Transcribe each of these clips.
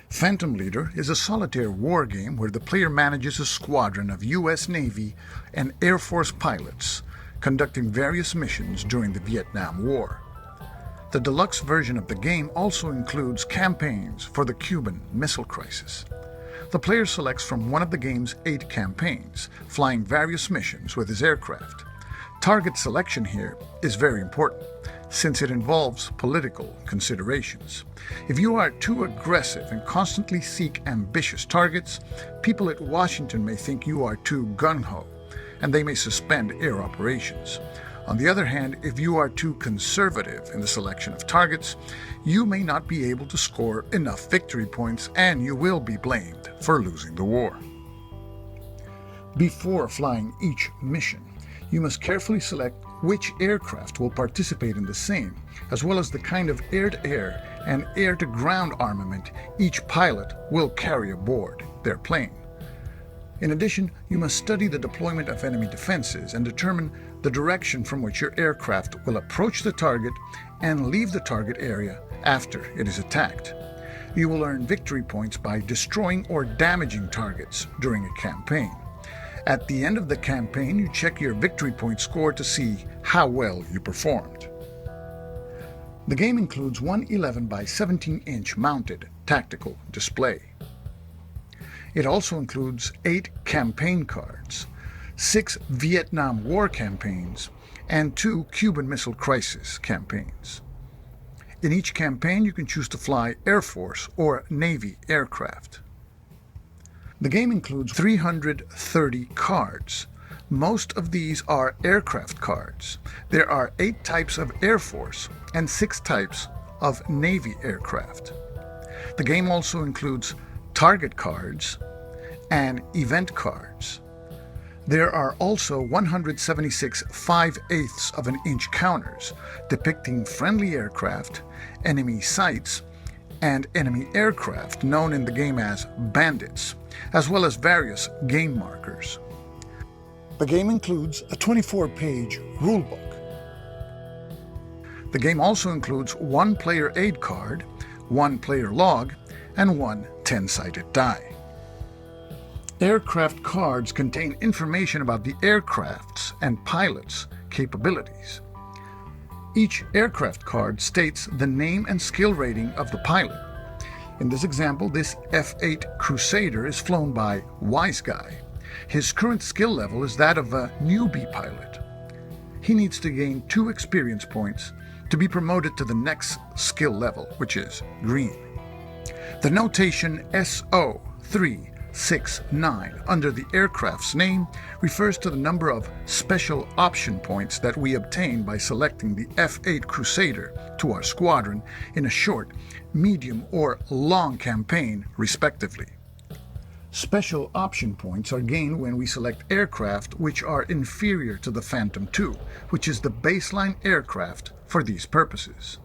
Phantom Leader is a solitaire war game where the player manages a squadron of U.S. Navy and Air Force pilots conducting various missions during the Vietnam War. The deluxe version of the game also includes campaigns for the Cuban Missile Crisis. The player selects from one of the game's 8 campaigns, flying various missions with his aircraft. Target selection here is very important, since it involves political considerations. If you are too aggressive and constantly seek ambitious targets, people at Washington may think you are too gung-ho, and they may suspend air operations. On the other hand, if you are too conservative in the selection of targets, you may not be able to score enough victory points and you will be blamed for losing the war. Before flying each mission, you must carefully select which aircraft will participate in the same, as well as the kind of air-to-air and air-to-ground armament each pilot will carry aboard their plane. In addition, you must study the deployment of enemy defenses and determine the direction from which your aircraft will approach the target and leave the target area after it is attacked. You will earn victory points by destroying or damaging targets during a campaign. At the end of the campaign, you check your victory point score to see how well you performed. The game includes one 11 by 17-inch mounted tactical display. It also includes 8 campaign cards, 6 Vietnam War campaigns, and 2 Cuban Missile Crisis campaigns. In each campaign, you can choose to fly Air Force or Navy aircraft. The game includes 330 cards. Most of these are aircraft cards. There are 8 types of Air Force and 6 types of Navy aircraft. The game also includes target cards and event cards. There are also 176 5/8 of an inch counters depicting friendly aircraft, enemy sites, and enemy aircraft known in the game as bandits, as well as various game markers. The game includes a 24-page rulebook. The game also includes 1 player aid card, 1 player log, and 1 10-sided die. Aircraft cards contain information about the aircraft's and pilots' capabilities. Each aircraft card states the name and skill rating of the pilot. In this example, this F-8 Crusader is flown by Wise Guy. His current skill level is that of a newbie pilot. He needs to gain 2 experience points to be promoted to the next skill level, which is green. The notation SO369 under the aircraft's name refers to the number of special option points that we obtain by selecting the F-8 Crusader to our squadron in a short, medium, or long campaign, respectively. Special option points are gained when we select aircraft which are inferior to the Phantom II, which is the baseline aircraft for these purposes.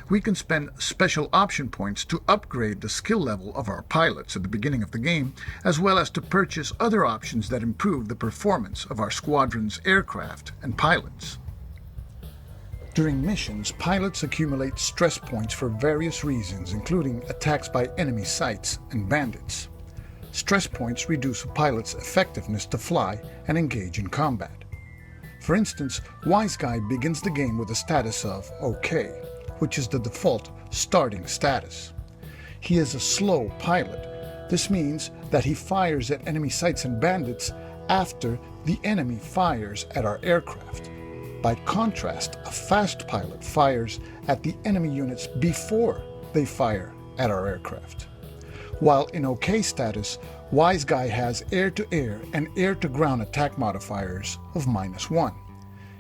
We can spend special option points to upgrade the skill level of our pilots at the beginning of the game, as well as to purchase other options that improve the performance of our squadron's aircraft and pilots. During missions, pilots accumulate stress points for various reasons, including attacks by enemy sites and bandits. Stress points reduce a pilot's effectiveness to fly and engage in combat. For instance, Wise Guy begins the game with a status of OK, which is the default starting status. He is a slow pilot. This means that he fires at enemy sites and bandits after the enemy fires at our aircraft. By contrast, a fast pilot fires at the enemy units before they fire at our aircraft. While in OK status, Wise Guy has air-to-air and air-to-ground attack modifiers of -1.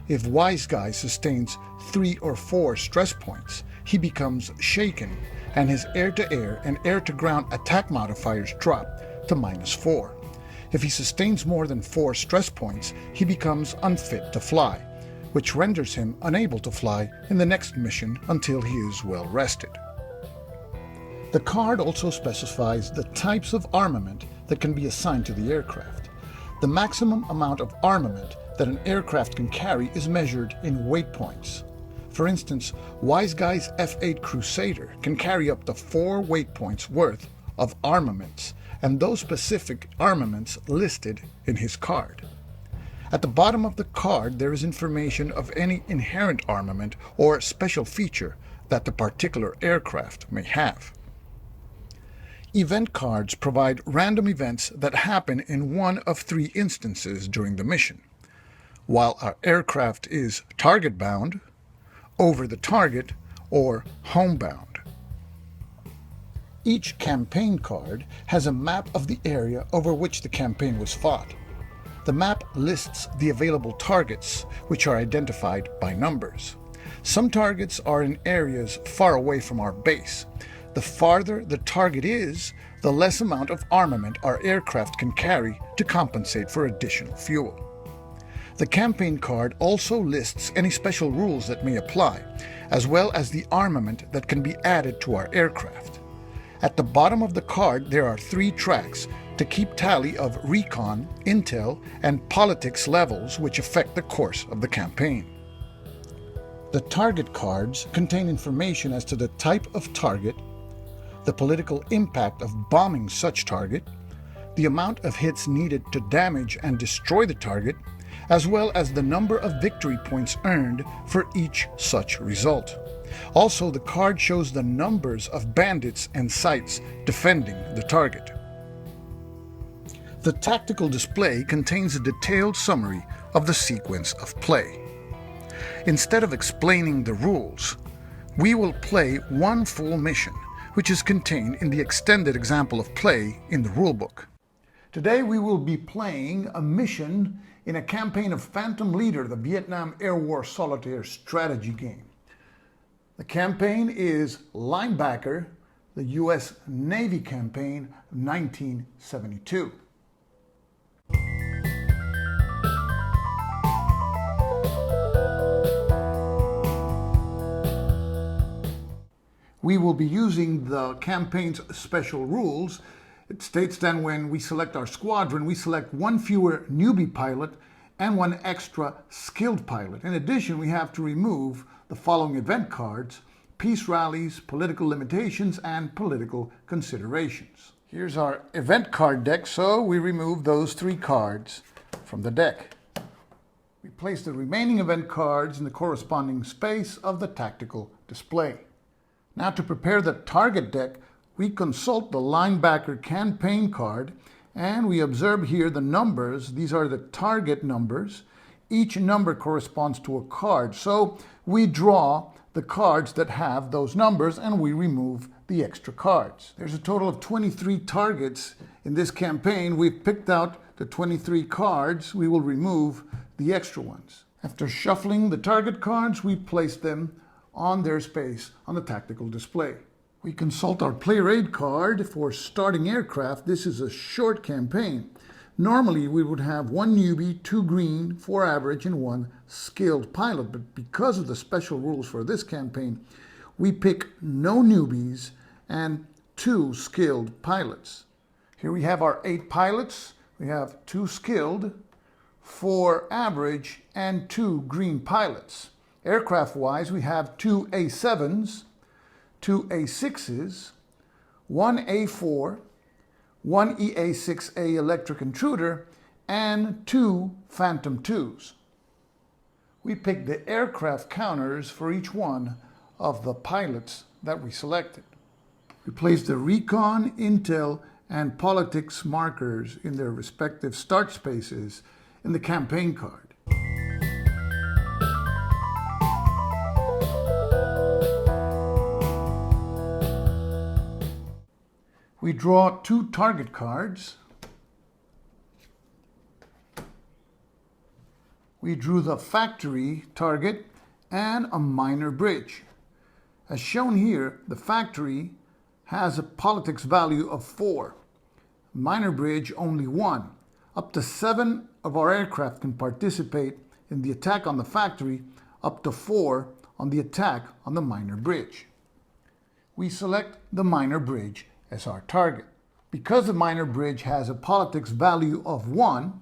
If Wise Guy sustains 3 or 4 stress points, he becomes shaken, and his air-to-air and air-to-ground attack modifiers drop to -4. If he sustains more than 4 stress points, he becomes unfit to fly, which renders him unable to fly in the next mission until he is well rested. The card also specifies the types of armament that can be assigned to the aircraft. The maximum amount of armament that an aircraft can carry is measured in weight points. For instance, Wise Guy's F-8 Crusader can carry up to 4 weight points worth of armaments, and those specific armaments listed in his card. At the bottom of the card there is information of any inherent armament or special feature that the particular aircraft may have. Event cards provide random events that happen in one of three instances during the mission. While our aircraft is target-bound, over the target, or homebound. Each campaign card has a map of the area over which the campaign was fought. The map lists the available targets, which are identified by numbers. Some targets are in areas far away from our base. The farther the target is, the less amount of armament our aircraft can carry to compensate for additional fuel. The campaign card also lists any special rules that may apply, as well as the armament that can be added to our aircraft. At the bottom of the card there are 3 tracks to keep tally of recon, intel, and politics levels which affect the course of the campaign. The target cards contain information as to the type of target, the political impact of bombing such target, the amount of hits needed to damage and destroy the target, as well as the number of victory points earned for each such result. Also, the card shows the numbers of bandits and sites defending the target. The tactical display contains a detailed summary of the sequence of play. Instead of explaining the rules, we will play one full mission, which is contained in the extended example of play in the rulebook. Today we will be playing a mission in a campaign of Phantom Leader, the Vietnam Air War solitaire strategy game. The campaign is Linebacker, the U.S. Navy campaign of 1972. We will be using the campaign's special rules. It states then when we select our squadron, we select 1 fewer newbie pilot and 1 extra skilled pilot. In addition, we have to remove the following event cards: peace rallies, political limitations, and political considerations. Here's our event card deck, so we remove those 3 cards from the deck. We place the remaining event cards in the corresponding space of the tactical display. Now, to prepare the target deck, we consult the Linebacker campaign card, and we observe here the numbers. These are the target numbers. Each number corresponds to a card, so we draw the cards that have those numbers and we remove the extra cards. There's a total of 23 targets in this campaign. We've picked out the 23 cards. We will remove the extra ones. After shuffling the target cards, we place them on their space on the tactical display. We consult our player aid card for starting aircraft. This is a short campaign. Normally we would have 1 newbie, 2 green, 4 average, and 1 skilled pilot, but because of the special rules for this campaign, we pick no newbies and 2 skilled pilots. Here we have our 8 pilots. We have 2 skilled, 4 average, and 2 green pilots. Aircraft-wise, we have 2 A7s, 2 A6s, 1 A4, 1 EA6A electric intruder, and 2 Phantom 2s. We pick the aircraft counters for each one of the pilots that we selected. We place the recon, intel, and politics markers in their respective start spaces in the campaign card. We draw 2 target cards. We drew the factory target and a minor bridge. As shown here, the factory has a politics value of 4. Minor bridge only 1. Up to 7 of our aircraft can participate in the attack on the factory, up to 4 on the attack on the minor bridge. We select the minor bridge as our target. Because the minor bridge has a politics value of 1,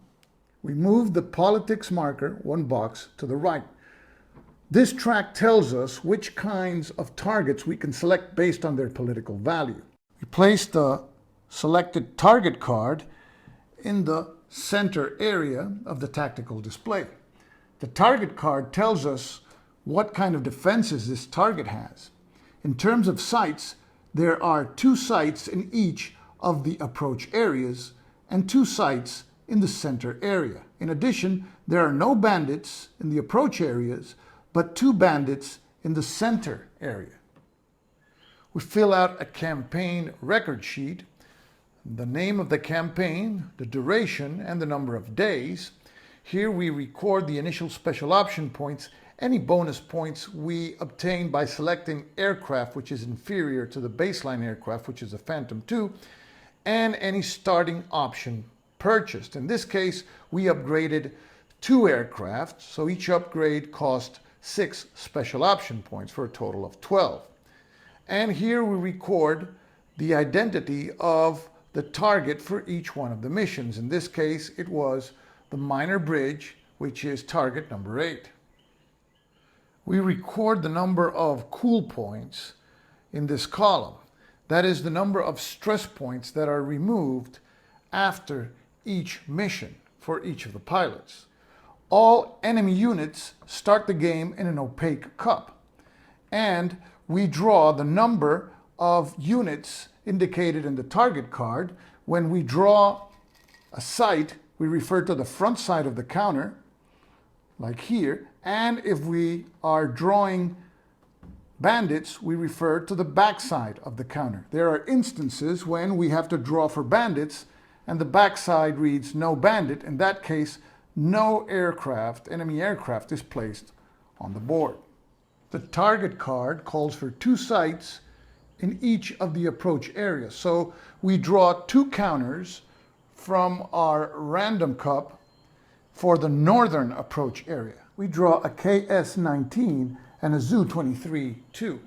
we move the politics marker 1 box to the right. This track tells us which kinds of targets we can select based on their political value. We place the selected target card in the center area of the tactical display. The target card tells us what kind of defenses this target has. In terms of sights, there are 2 sights in each of the approach areas and 2 sights in the center area. In addition, there are no bandits in the approach areas, but 2 bandits in the center area. We fill out a campaign record sheet, the name of the campaign, the duration, and the number of days. Here we record the initial special option points, any bonus points we obtain by selecting aircraft which is inferior to the baseline aircraft, which is a Phantom II, and any starting option purchased. In this case, we upgraded 2 aircraft, so each upgrade cost 6 special option points for a total of 12. And here we record the identity of the target for each one of the missions. In this case, it was the minor bridge, which is target number 8. We record the number of cool points in this column. That is the number of stress points that are removed after each mission for each of the pilots. All enemy units start the game in an opaque cup, and we draw the number of units indicated in the target card. When we draw a sight, we refer to the front side of the counter, like here, and if we are drawing bandits, we refer to the back side of the counter. There are instances when we have to draw for bandits and the back side reads no bandit. In that case, no aircraft, enemy aircraft, is placed on the board. The target card calls for 2 sights in each of the approach areas. So we draw 2 counters from our random cup for the northern approach area. We draw a KS-19 and a Zu-23-2.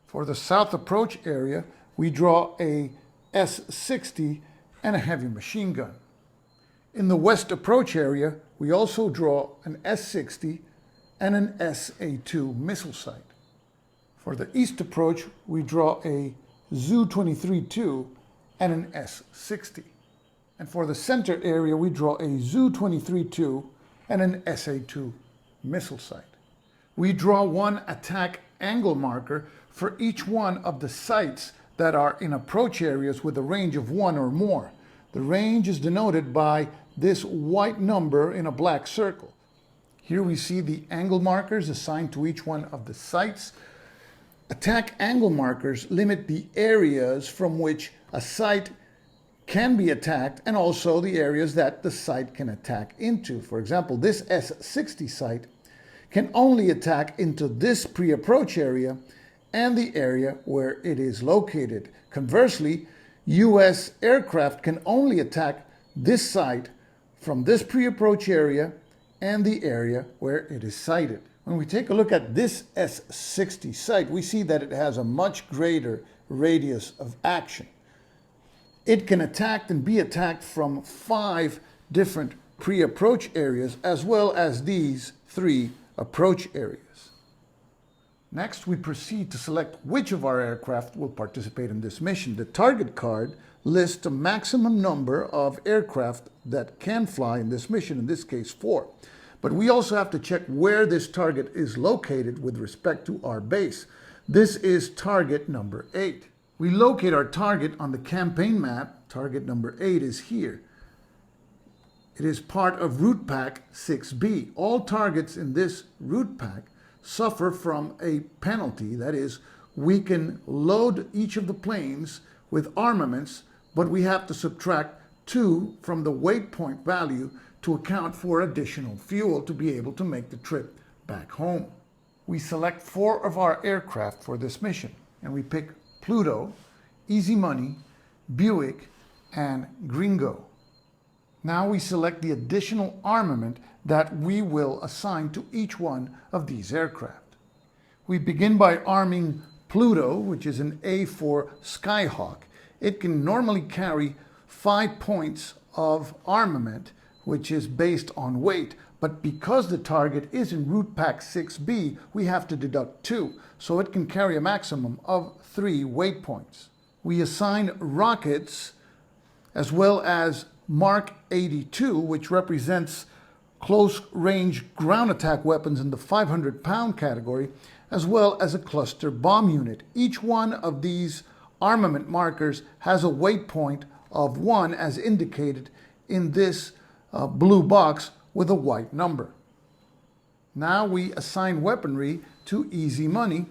For the south approach area, we draw a S-60 and a heavy machine gun. In the west approach area, we also draw an S-60 and an SA-2 missile sight. For the east approach, we draw a Zu-23-2 and an S-60. And for the center area, we draw a Zu-23-2 and an SA-2 missile sight. We draw 1 attack angle marker for each one of the sights that are in approach areas with a range of 1 or more. The range is denoted by this white number in a black circle. Here we see the angle markers assigned to each one of the sights. Attack angle markers limit the areas from which a sight can be attacked and also the areas that the sight can attack into. For example, this S-60 sight can only attack into this pre-approach area and the area where it is located. Conversely, U.S. aircraft can only attack this sight from this pre-approach area and the area where it is sighted. When we take a look at this S-60 sight, we see that it has a much greater radius of action. It can attack and be attacked from 5 different pre-approach areas as well as these 3 approach areas. Next, we proceed to select which of our aircraft will participate in this mission. The target card lists a maximum number of aircraft that can fly in this mission, in this case 4. But we also have to check where this target is located with respect to our base. This is target number 8. We locate our target on the campaign map. Target number 8 is here. It is part of Route Pack 6B. All targets in this route pack suffer from a penalty. That is, we can load each of the planes with armaments, but we have to subtract 2 from the weight point value to account for additional fuel to be able to make the trip back home. We select 4 of our aircraft for this mission, and we pick Pluto, Easy Money, Buick, and Gringo. Now we select the additional armament that we will assign to each one of these aircraft. We begin by arming Pluto, which is an A4 Skyhawk. It can normally carry 5 points of armament, which is based on weight, but because the target is in Route Pack 6B, we have to deduct 2, so it can carry a maximum of 3 weight points. we assign rockets as well as Mark 82, which represents close-range ground attack weapons in the 500-pound category, as well as a cluster bomb unit. Each one of these armament markers has a weight point of 1 as indicated in this blue box with a white number. Now we assign weaponry to Easy Money.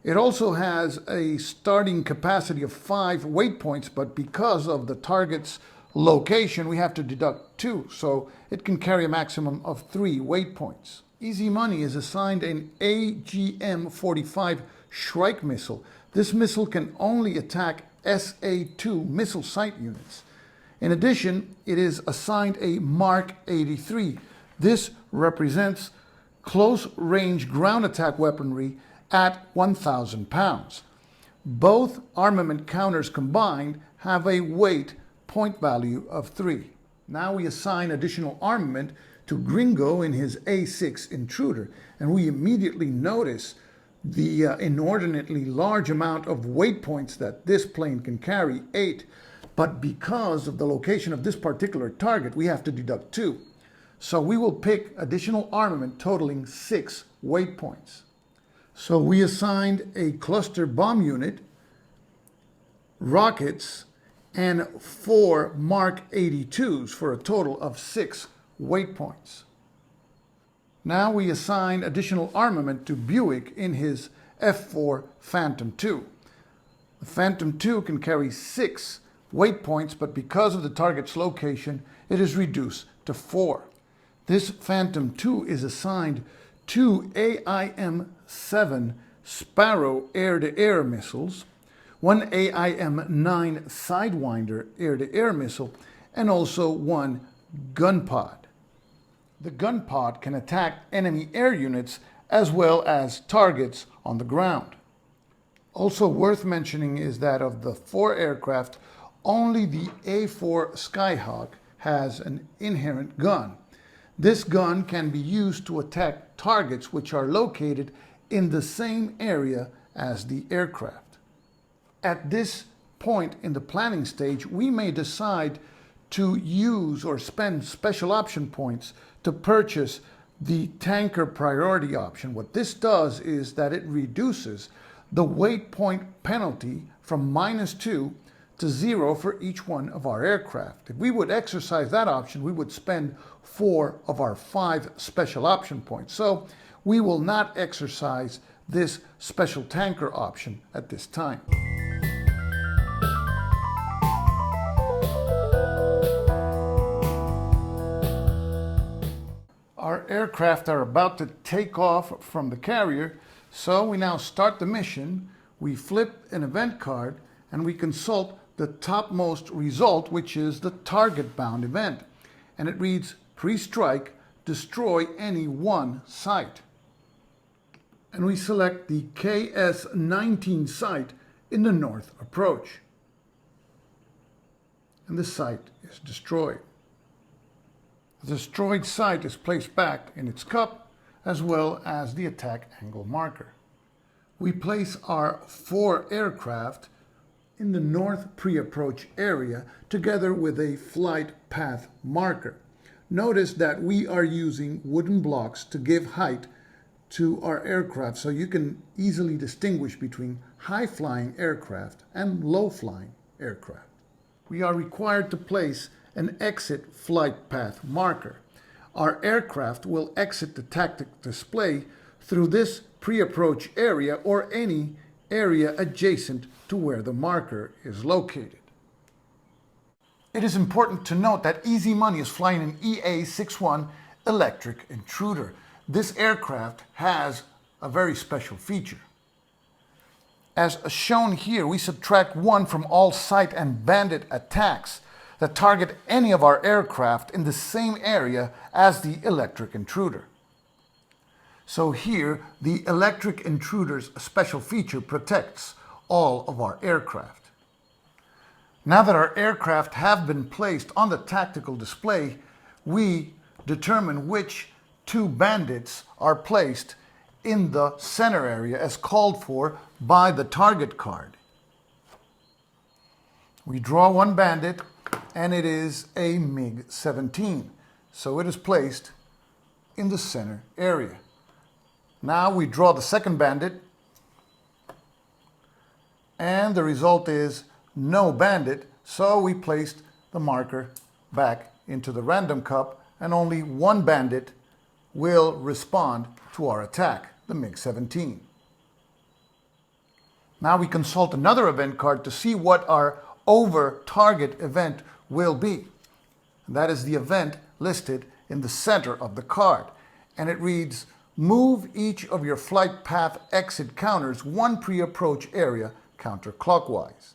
It also has a starting capacity of 5 weight points, but because of the target's location, we have to deduct 2, so it can carry a maximum of 3 weight points. Easy Money is assigned an AGM-45 Shrike missile. This missile can only attack SA-2 missile site units. In addition, it is assigned a Mark 83. This represents close-range ground attack weaponry at 1,000 pounds. Both armament counters combined have a weight point value of 3. Now we assign additional armament to Gringo in his A6 Intruder, and we immediately notice the inordinately large amount of weight points that this plane can carry, 8. But because of the location of this particular target, we have to deduct 2. So we will pick additional armament totaling 6 weight points. So we assigned a cluster bomb unit, rockets, and 4 Mark 82s for a total of 6 weight points. Now we assign additional armament to Buick in his F4 Phantom II. The Phantom II can carry 6 weight points, but because of the target's location, it is reduced to 4. This Phantom II is assigned 2 AIM-7 Sparrow air-to-air missiles, 1 AIM-9 Sidewinder air-to-air missile, and also 1 gun pod. The gun pod can attack enemy air units as well as targets on the ground. Also worth mentioning is that of the 4 aircraft, only the A4 Skyhawk has an inherent gun. This gun can be used to attack targets which are located in the same area as the aircraft. At this point in the planning stage, we may decide to use or spend special option points to purchase the tanker priority option. What this does is that it reduces the weight point penalty from -2 to 0 for each one of our aircraft. If we would exercise that option, we would spend 4 of our 5 special option points. So we will not exercise this special tanker option at this time. Our aircraft are about to take off from the carrier, so we now start the mission. We flip an event card and we consult the topmost result, which is the target-bound event. And it reads, pre-strike, destroy any one site. And we select the KS-19 site in the north approach. And the site is destroyed. The destroyed site is placed back in its cup, as well as the attack angle marker. We place our 4 aircraft in the north pre-approach area together with a flight path marker. Notice that we are using wooden blocks to give height to our aircraft, so you can easily distinguish between high-flying aircraft and low-flying aircraft. We are required to place an exit flight path marker. Our aircraft will exit the tactic display through this pre-approach area or any area adjacent to where the marker is located. It is important to note that Easy Money is flying an EA-61 electric intruder. This aircraft has a very special feature. As shown here, we subtract 1 from all site and bandit attacks that target any of our aircraft in the same area as the electric intruder. So here, the electric intruder's special feature protects all of our aircraft. Now that our aircraft have been placed on the tactical display, we determine which 2 bandits are placed in the center area as called for by the target card. We draw one bandit, and it is a MiG-17. So it is placed in the center area. Now we draw the second bandit, and the result is no bandit, so we placed the marker back into the random cup, and only one bandit will respond to our attack, the MiG-17. Now we consult another event card to see what our over target event will be. That is the event listed in the center of the card, and it reads, move each of your flight path exit counters one pre-approach area counterclockwise.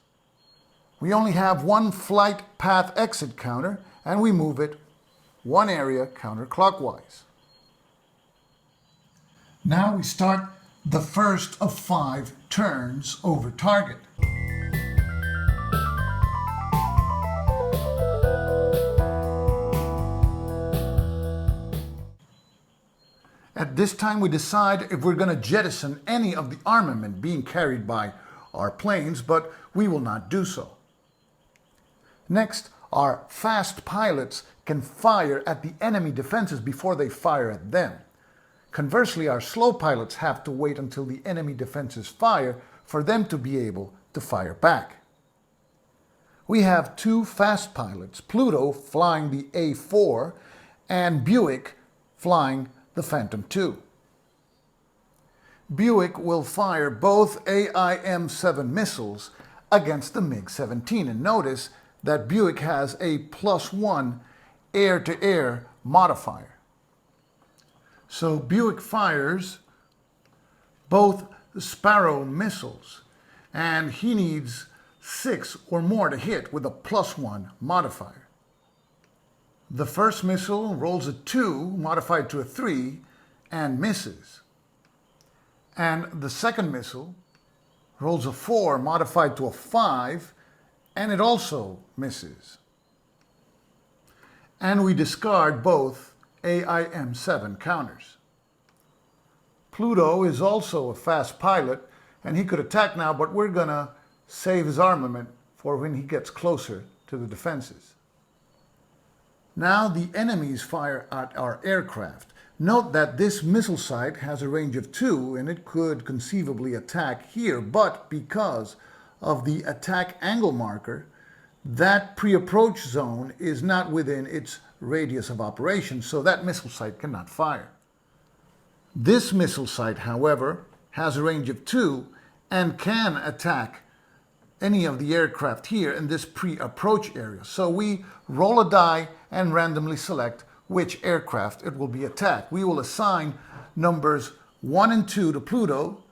We only have one flight path exit counter, and we move it one area counterclockwise. Now we start the first of 5 turns over target. At this time, we decide if we're going to jettison any of the armament being carried by our planes, but we will not do so. Next, our fast pilots can fire at the enemy defenses before they fire at them. Conversely, our slow pilots have to wait until the enemy defenses fire for them to be able to fire back. We have 2 fast pilots, Pluto flying the A4 and Buick flying the Phantom II. Buick will fire both AIM-7 missiles against the MiG-17, and notice that Buick has a +1 air-to-air modifier. So Buick fires both Sparrow missiles, and he needs 6 or more to hit with a +1 modifier. The first missile rolls a 2 modified to a 3 and misses. And the second missile rolls a 4 modified to a 5 and it also misses. And we discard both AIM-7 counters. Pluto is also a fast pilot, and he could attack now, but we're gonna save his armament for when he gets closer to the defenses. Now the enemies fire at our aircraft. Note that this missile site has a range of 2 and it could conceivably attack here, but because of the attack angle marker, that pre-approach zone is not within its radius of operation, so that missile site cannot fire. This missile site, however, has a range of 2 and can attack any of the aircraft here in this pre-approach area. So we roll a die and randomly select which aircraft it will be attacked. We will assign numbers 1 and 2 to Pluto,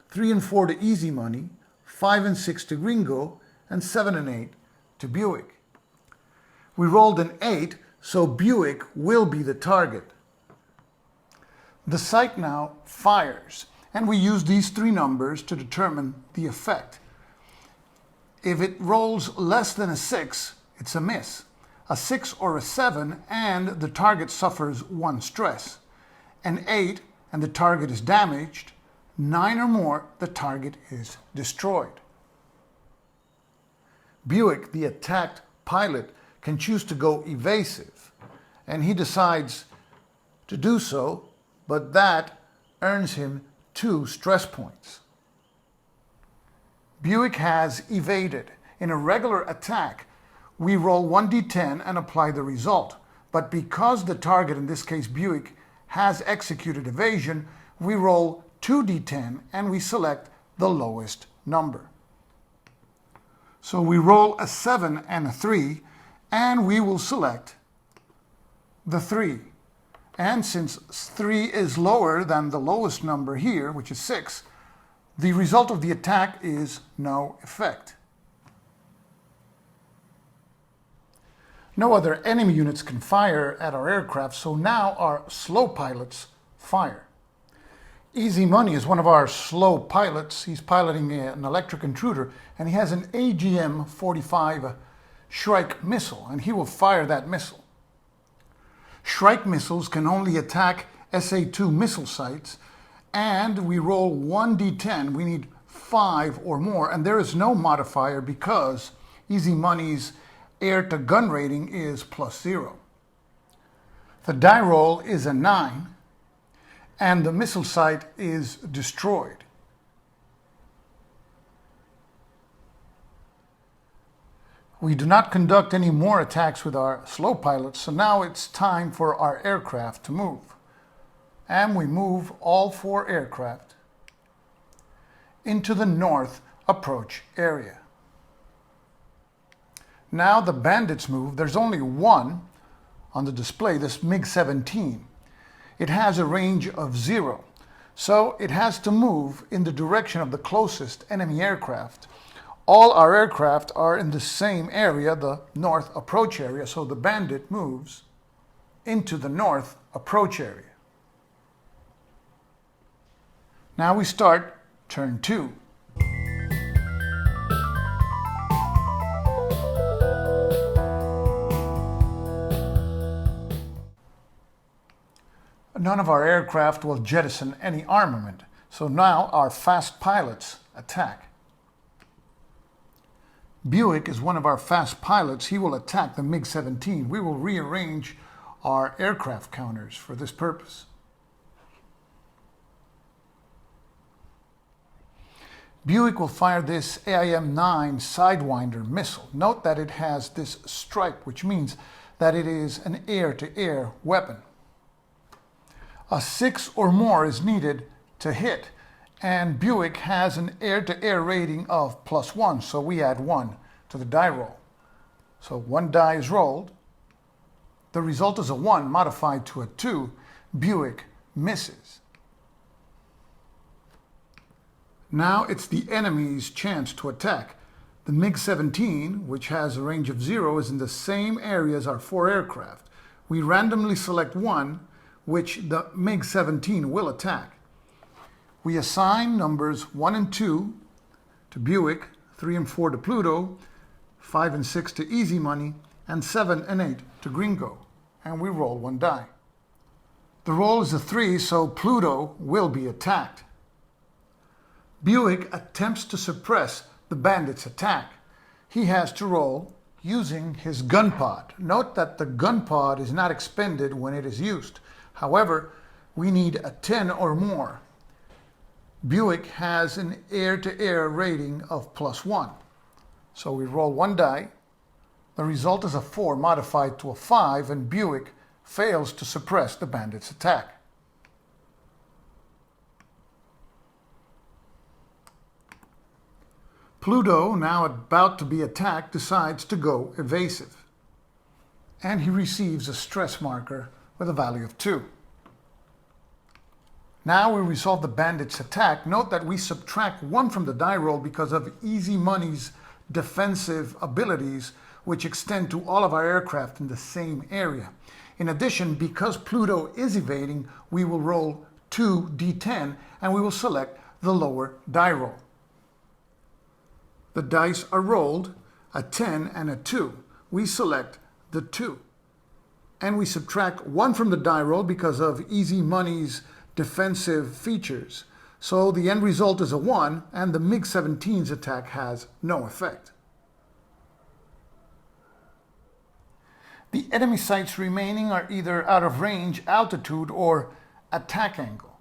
3 and 4 to Easy Money, 5 and 6 to Gringo, and 7 and 8 to Buick. We rolled an 8, so Buick will be the target. The sight now fires, and we use these 3 numbers to determine the effect. If it rolls less than a 6, it's a miss. A 6 or a 7, and the target suffers 1 stress. An 8, and the target is damaged. 9 or more, the target is destroyed. Buick, the attacked pilot, can choose to go evasive, and he decides to do so, but that earns him 2 stress points. Buick has evaded. In a regular attack, we roll 1d10 and apply the result. But because the target, in this case Buick, has executed evasion, we roll 2d10 and we select the lowest number. So we roll a 7 and a 3, and we will select the 3. And since 3 is lower than the lowest number here, which is 6, the result of the attack is no effect. No other enemy units can fire at our aircraft, so now our slow pilots fire. Easy Money is one of our slow pilots. He's piloting an electric intruder, and he has an AGM-45 Shrike missile, and he will fire that missile. Shrike missiles can only attack SA-2 missile sites, and we roll 1d10. We need 5 or more, and there is no modifier because Easy Money's air-to-gun rating is +0. The die roll is a 9, and the missile site is destroyed. We do not conduct any more attacks with our slow pilots, so now it's time for our aircraft to move. And we move all 4 aircraft into the north approach area. Now the bandits move. There's only one on the display, this MiG-17. It has a range of 0, so it has to move in the direction of the closest enemy aircraft. All our aircraft are in the same area, the north approach area, so the bandit moves into the north approach area. Now we start turn 2. None of our aircraft will jettison any armament, so now our fast pilots attack. Buick is one of our fast pilots. He will attack the MiG-17. We will rearrange our aircraft counters for this purpose. Buick will fire this AIM-9 Sidewinder missile. Note that it has this stripe, which means that it is an air-to-air weapon. A 6 or more is needed to hit, and Buick has an air-to-air rating of +1, so we add 1 to the die roll. So 1 die is rolled. The result is a 1 modified to a 2. Buick misses. Now it's the enemy's chance to attack. The MiG-17, which has a range of 0, is in the same area as our 4 aircraft. We randomly select 1, which the MiG-17 will attack. We assign numbers 1 and 2 to Buick, 3 and 4 to Pluto, 5 and 6 to Easy Money, and 7 and 8 to Gringo. And we roll 1 die. The roll is a 3, so Pluto will be attacked. Buick attempts to suppress the bandit's attack. He has to roll using his gun pod. Note that the gun pod is not expended when it is used. However, we need a 10 or more. Buick has an air-to-air rating of +1. So we roll 1 die. The result is a 4 modified to a 5, and Buick fails to suppress the bandit's attack. Pluto, now about to be attacked, decides to go evasive. And he receives a stress marker with a value of 2. Now we resolve the bandit's attack. Note that we subtract 1 from the die roll because of Easy Money's defensive abilities, which extend to all of our aircraft in the same area. In addition, because Pluto is evading, we will roll 2 D10 and we will select the lower die roll. The dice are rolled, a 10 and a 2. We select the 2. And we subtract 1 from the die roll because of Easy Money's defensive features. So the end result is a 1, and the MiG-17's attack has no effect. The enemy sites remaining are either out of range, altitude, or attack angle.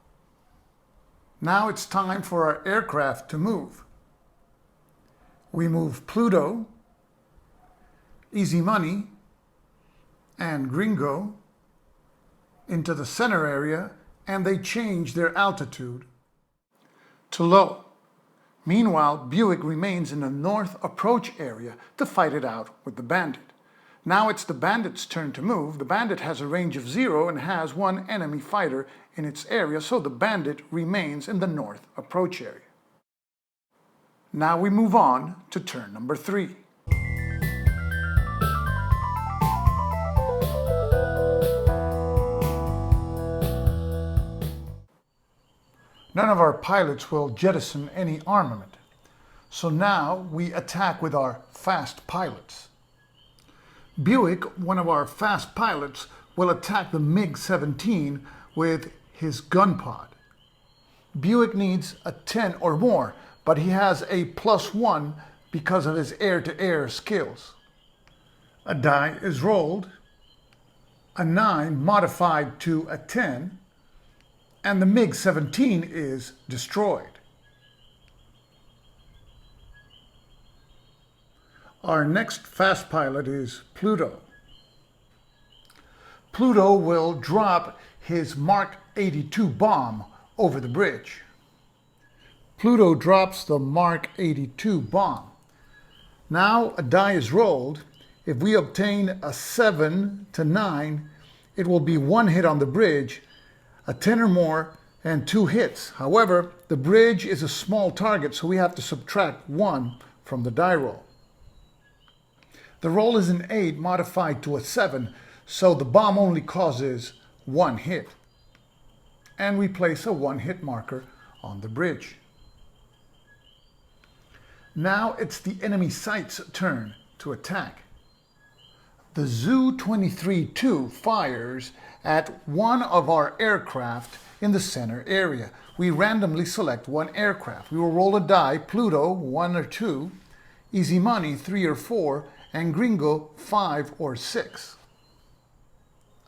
Now it's time for our aircraft to move. We move Pluto, Easy Money, and Gringo into the center area, and they change their altitude to low. Meanwhile, Buick remains in the north approach area to fight it out with the bandit. Now it's the bandit's turn to move. The bandit has a range of 0 and has 1 enemy fighter in its area, so the bandit remains in the north approach area. Now we move on to turn number 3. None of our pilots will jettison any armament. So now we attack with our fast pilots. Buick, one of our fast pilots, will attack the MiG-17 with his gun pod. Buick needs a 10 or more, but he has a +1 because of his air-to-air skills. A die is rolled, a 9 modified to a 10, and the MiG-17 is destroyed. Our next fast pilot is Pluto. Pluto will drop his Mark 82 bomb over the bridge. Pluto drops the Mark 82 bomb. Now a die is rolled. If we obtain a 7 to 9, it will be 1 hit on the bridge, a 10 or more, and 2 hits. However, the bridge is a small target, so we have to subtract 1 from the die roll. The roll is an 8 modified to a 7, so the bomb only causes 1 hit. And we place a 1-hit marker on the bridge. Now it's the enemy site's turn to attack. The Zu-23-2 fires at one of our aircraft in the center area. We randomly select one aircraft. We will roll a die, Pluto 1 or 2, Easy Money 3 or 4, and Gringo 5 or 6.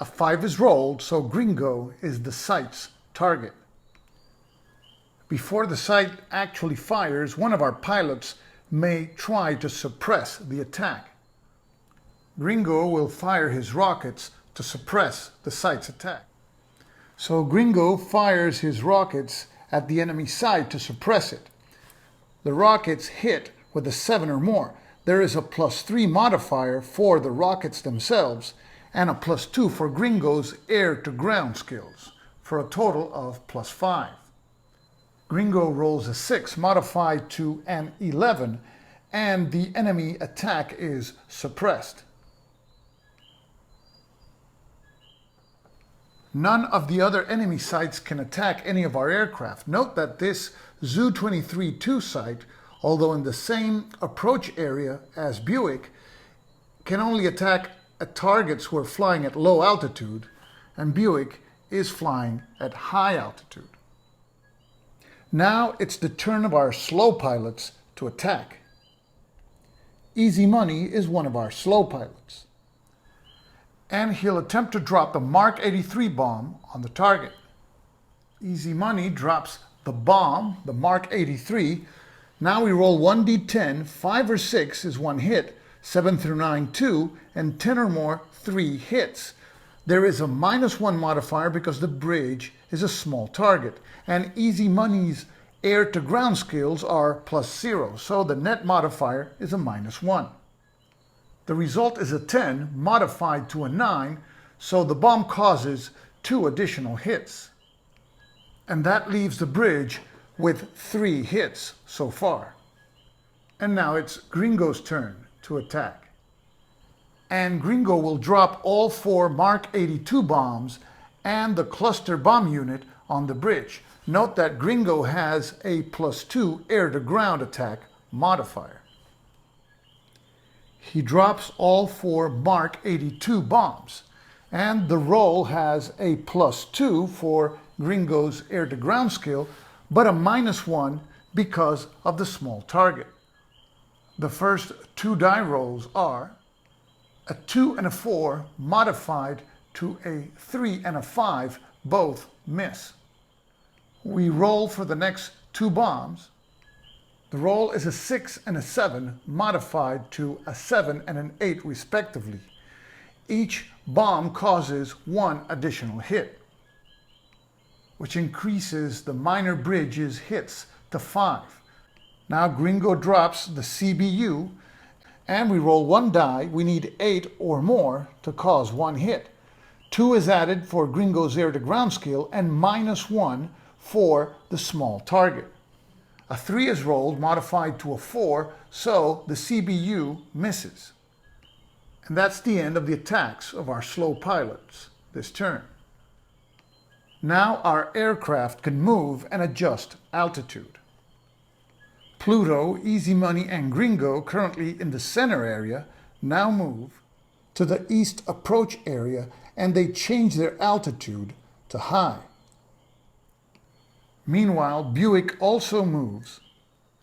A 5 is rolled, so Gringo is the site's target. Before the site actually fires, one of our pilots may try to suppress the attack. Gringo will fire his rockets to suppress the site's attack. So Gringo fires his rockets at the enemy site to suppress it. The rockets hit with a 7 or more. There is a +3 modifier for the rockets themselves and a +2 for Gringo's air-to-ground skills, for a total of +5. Gringo rolls a 6 modified to an 11, and the enemy attack is suppressed. None of the other enemy sites can attack any of our aircraft. Note that this Zu-23-2 site, although in the same approach area as Buick, can only attack targets who are flying at low altitude, and Buick is flying at high altitude. Now it's the turn of our slow pilots to attack. Easy Money is one of our slow pilots, and he'll attempt to drop the Mark 83 bomb on the target. Easy Money drops the bomb, the Mark 83. Now we roll 1d10, 5 or 6 is 1 hit, 7 through 9, 2, and 10 or more, 3 hits. There is a -1 modifier because the bridge is a small target, and Easy Money's air-to-ground skills are +0, so the net modifier is a -1. The result is a 10 modified to a 9, so the bomb causes 2 additional hits. And that leaves the bridge with 3 hits so far. And now it's Gringo's turn to attack. And Gringo will drop all 4 Mark 82 bombs and the cluster bomb unit on the bridge. Note that Gringo has a +2 air-to-ground attack modifier. He drops all 4 Mark 82 bombs, and the roll has a +2 for Gringo's air-to-ground skill, but a -1 because of the small target. The first 2 die rolls are a 2 and a 4 modified to a 3 and a 5, both miss. We roll for the next 2 bombs. The roll is a 6 and a 7 modified to a 7 and an 8 respectively. Each bomb causes 1 additional hit, which increases the minor bridge's hits to 5. Now Gringo drops the CBU, and we roll 1 die. We need 8 or more to cause 1 hit. 2 is added for Gringo's air-to-ground skill, and -1 for the small target. A 3 is rolled, modified to a 4, so the CBU misses. And that's the end of the attacks of our slow pilots this turn. Now our aircraft can move and adjust altitude. Pluto, Easy Money, and Gringo, currently in the center area, now move to the east approach area, and they change their altitude to high. Meanwhile, Buick also moves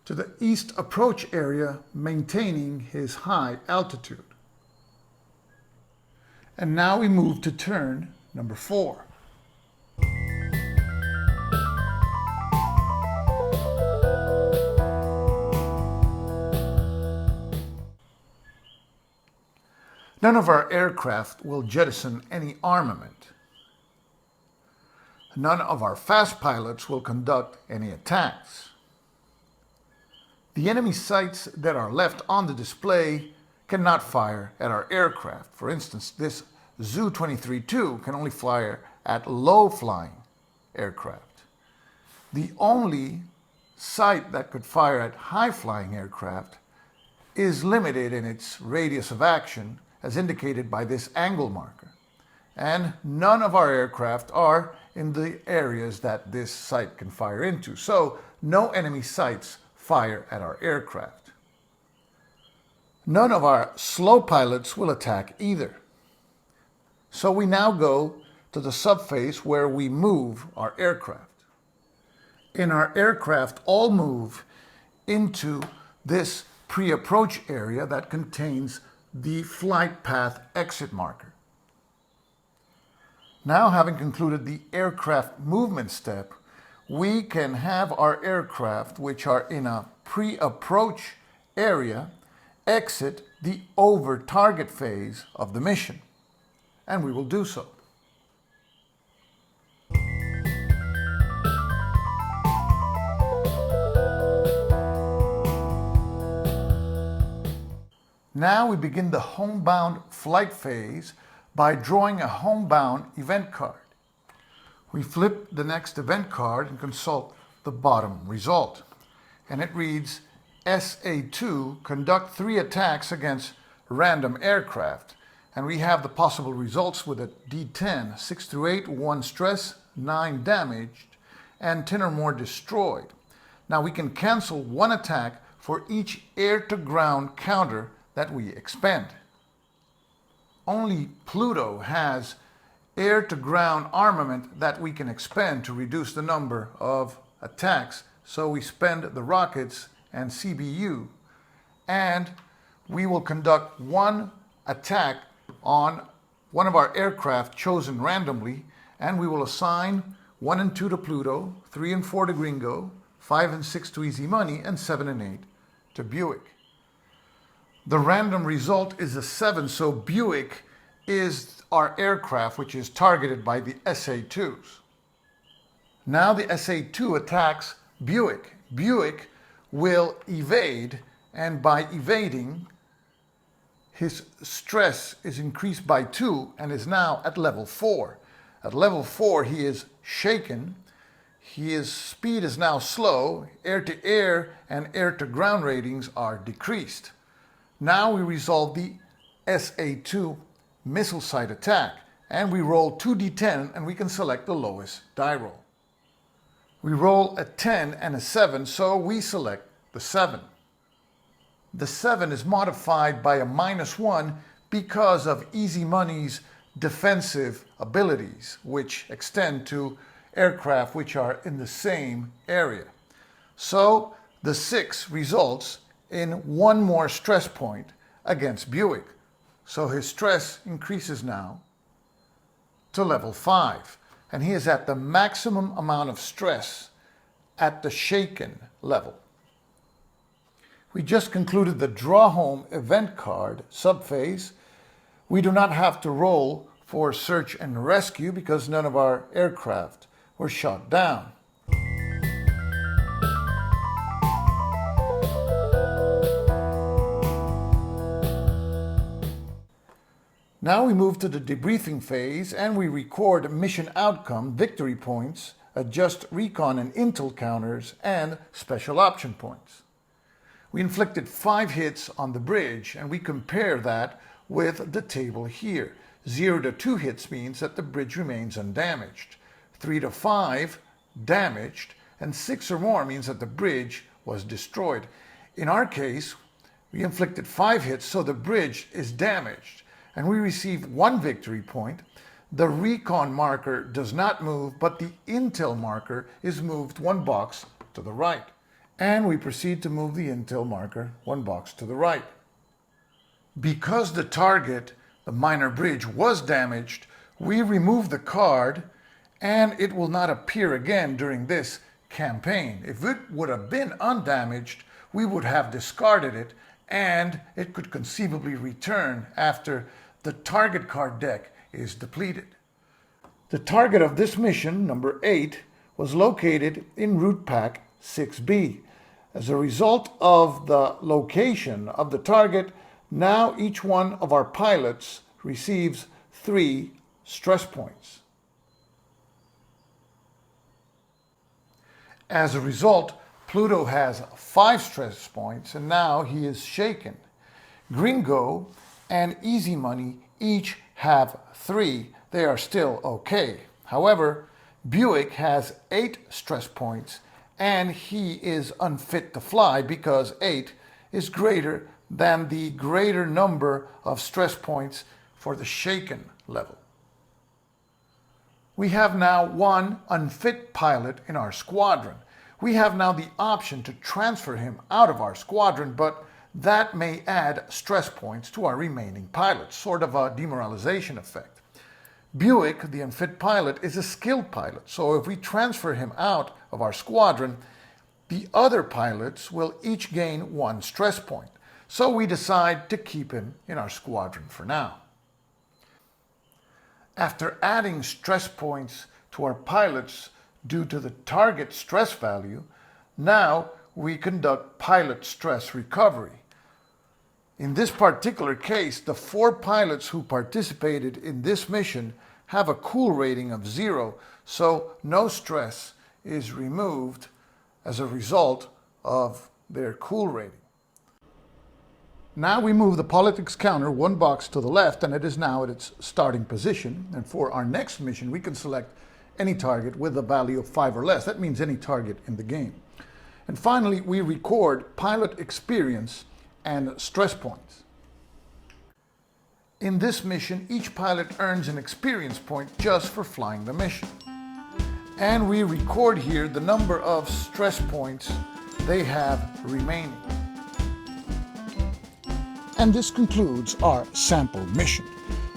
to the east approach area, maintaining his high altitude. And now we move to turn number 4. None of our aircraft will jettison any armament. None of our fast pilots will conduct any attacks. The enemy sights that are left on the display cannot fire at our aircraft. For instance, this Zu-23-2 can only fire at low-flying aircraft. The only sight that could fire at high-flying aircraft is limited in its radius of action, as indicated by this angle marker. And none of our aircraft are in the areas that this sight can fire into. So no enemy sights fire at our aircraft. None of our slow pilots will attack either. So we now go to the subphase where we move our aircraft. And our aircraft all move into this pre-approach area that contains the flight path exit marker. Now, having concluded the aircraft movement step, we can have our aircraft, which are in a pre-approach area, exit the over-target phase of the mission. And we will do so. Now we begin the homebound flight phase by drawing a homebound event card. We flip the next event card and consult the bottom result. And it reads, SA2 conduct 3 attacks against random aircraft. And we have the possible results with a D10, 6 through 8, 1 stress, 9 damaged, and 10 or more destroyed. Now we can cancel 1 attack for each air-to-ground counter that we expend. Only Pluto has air-to-ground armament that we can expend to reduce the number of attacks, so we spend the rockets and CBU, and we will conduct 1 attack on one of our aircraft chosen randomly, and we will assign 1 and 2 to Pluto, 3 and 4 to Gringo, 5 and 6 to Easy Money, and 7 and 8 to Buick. The random result is a 7, so Buick is our aircraft which is targeted by the SA-2s. Now the SA-2 attacks Buick. Buick will evade, and by evading, his stress is increased by 2 and is now at level 4. At level 4 he is shaken, his speed is now slow, air-to-air and air-to-ground ratings are decreased. Now we resolve the SA-2 missile site attack, and we roll 2d10 and we can select the lowest die roll. We roll a 10 and a 7, so we select the 7. The 7 is modified by a -1 because of Easy Money's defensive abilities, which extend to aircraft which are in the same area. So the 6 results in 1 more stress point against Buick. So his stress increases now to level 5, and he is at the maximum amount of stress at the shaken level. We just concluded the draw home event card subphase. We do not have to roll for search and rescue because none of our aircraft were shot down. Now we move to the debriefing phase and we record mission outcome, victory points, adjust recon and intel counters, and special option points. We inflicted 5 hits on the bridge, and we compare that with the table here. 0 to 2 hits means that the bridge remains undamaged. 3 to 5 damaged, and 6 or more means that the bridge was destroyed. In our case, we inflicted 5 hits, so the bridge is damaged, and we receive 1 victory point. The recon marker does not move, but the intel marker is moved 1 box to the right. And we proceed to move the intel marker one box to the right. Because the target, the minor bridge, was damaged, we remove the card and it will not appear again during this campaign. If it would have been undamaged, we would have discarded it and it could conceivably return after the target card deck is depleted. The target of this mission, number 8, was located in Route Pack 6B. As a result of the location of the target, now each one of our pilots receives 3 stress points. As a result, Pluto has 5 stress points and now he is shaken. Gringo and Easy Money each have 3. They are still okay. However, Buick has 8 stress points and he is unfit to fly because 8 is greater than the greater number of stress points for the shaken level. We have now 1 unfit pilot in our squadron. We have now the option to transfer him out of our squadron, but that may add stress points to our remaining pilots, sort of a demoralization effect. Buick, the unfit pilot, is a skilled pilot, so if we transfer him out of our squadron, the other pilots will each gain 1 stress point. So we decide to keep him in our squadron for now. After adding stress points to our pilots due to the target stress value, now we conduct pilot stress recovery. In this particular case, the 4 pilots who participated in this mission have a cool rating of 0, so no stress is removed as a result of their cool rating. Now we move the politics counter 1 box to the left and it is now at its starting position. And for our next mission, we can select any target with a value of 5 or less. That means any target in the game. And finally, we record pilot experience and stress points. In this mission, each pilot earns an experience point just for flying the mission. And we record here the number of stress points they have remaining. And this concludes our sample mission.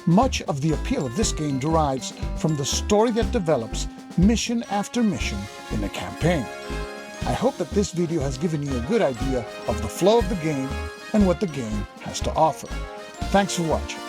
Much of the appeal of this game derives from the story that develops mission after mission in the campaign. I hope that this video has given you a good idea of the flow of the game and what the game has to offer. Thanks for watching.